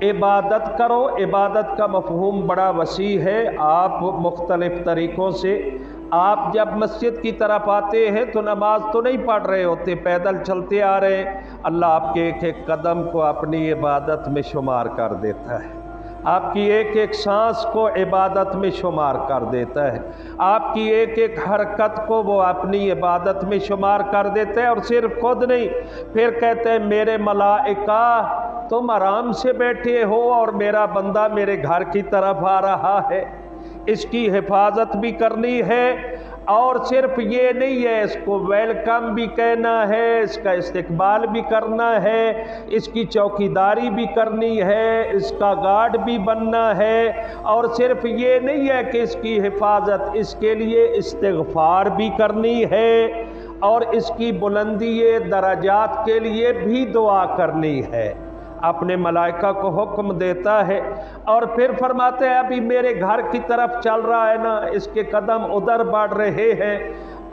इबादत करो। इबादत का मफ़हूम बड़ा वसी है। आप मुख्तलिफ़ तरीक़ों से, आप जब मस्जिद की तरफ आते हैं तो नमाज तो नहीं पढ़ रहे होते, पैदल चलते आ रहे हैं। अल्लाह आपके एक एक कदम को अपनी इबादत में शुमार कर देता है, आपकी एक एक सांस को इबादत में शुमार कर देता है, आपकी एक एक हरकत को वो अपनी इबादत में शुमार कर देता है। और सिर्फ खुद नहीं, फिर कहते हैं मेरे मलाइका तुम आराम से बैठे हो और मेरा बंदा मेरे घर की तरफ आ रहा है, इसकी हिफाजत भी करनी है। और सिर्फ ये नहीं है, इसको वेलकम भी कहना है, इसका इस्तकबाल भी करना है, इसकी चौकीदारी भी करनी है, इसका गार्ड भी बनना है। और सिर्फ ये नहीं है कि इसकी हिफाजत, इसके लिए इस्तिग़फ़ार भी करनी है और इसकी बुलंदी दराजात के लिए भी दुआ करनी है। अपने मलाइका को हुक्म देता है और फिर फरमाते हैं अभी मेरे घर की तरफ चल रहा है ना, इसके कदम उधर बढ़ रहे हैं,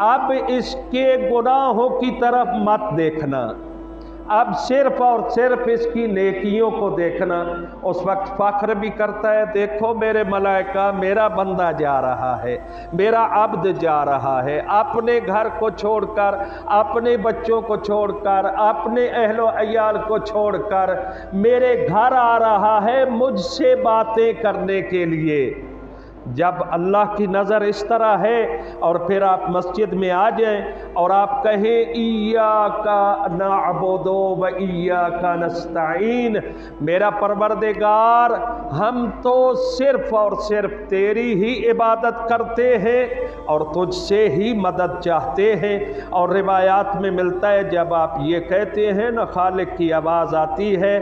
अब इसके गुनाहों की तरफ मत देखना, अब सिर्फ और सिर्फ इसकी नेकियों को देखना। उस वक्त फ़ख्र भी करता है, देखो मेरे मलाइका, मेरा बंदा जा रहा है, मेरा अब्द जा रहा है, अपने घर को छोड़कर, अपने बच्चों को छोड़कर, अपने अहलो अयाल को छोड़कर मेरे घर आ रहा है मुझसे बातें करने के लिए। जब अल्लाह की नज़र इस तरह है और फिर आप मस्जिद में आ जाएं और आप कहें इय्याका नअबुदु व इय्याका नस्तईन, मेरा परवरदिगार हम तो सिर्फ और सिर्फ तेरी ही इबादत करते हैं और तुझसे ही मदद चाहते हैं। और रिवायात में मिलता है जब आप ये कहते हैं ना, खालिक की आवाज़ आती है,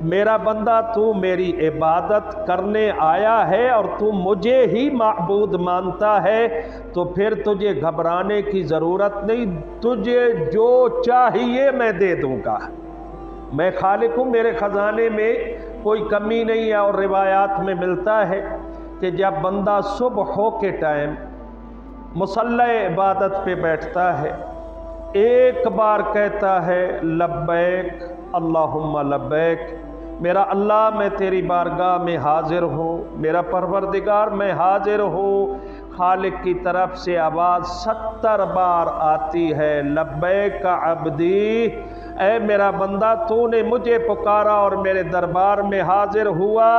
मेरा बंदा तू मेरी इबादत करने आया है और तू मुझे ही माबूद मानता है, तो फिर तुझे घबराने की ज़रूरत नहीं, तुझे जो चाहिए मैं दे दूँगा, मैं खालिक हूँ, मेरे ख़जाने में कोई कमी नहीं है। और रिवायात में मिलता है कि जब बंदा सुबह के टाइम मुसल्ला इबादत पे बैठता है, एक बार कहता है लब्बैक अल्लाहुम्मा लब्बैक, मेरा अल्लाह मैं तेरी बारगाह में हाजिर हूँ, मेरा परवरदिगार मैं हाजिर हूँ। खालिक की तरफ से आवाज़ 70 बार आती है, लब्बैक अब्दी, ऐ मेरा बंदा तूने मुझे पुकारा और मेरे दरबार में हाजिर हुआ,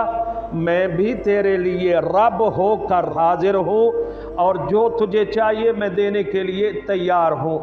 मैं भी तेरे लिए रब होकर हाजिर हूँ और जो तुझे चाहिए मैं देने के लिए तैयार हूँ।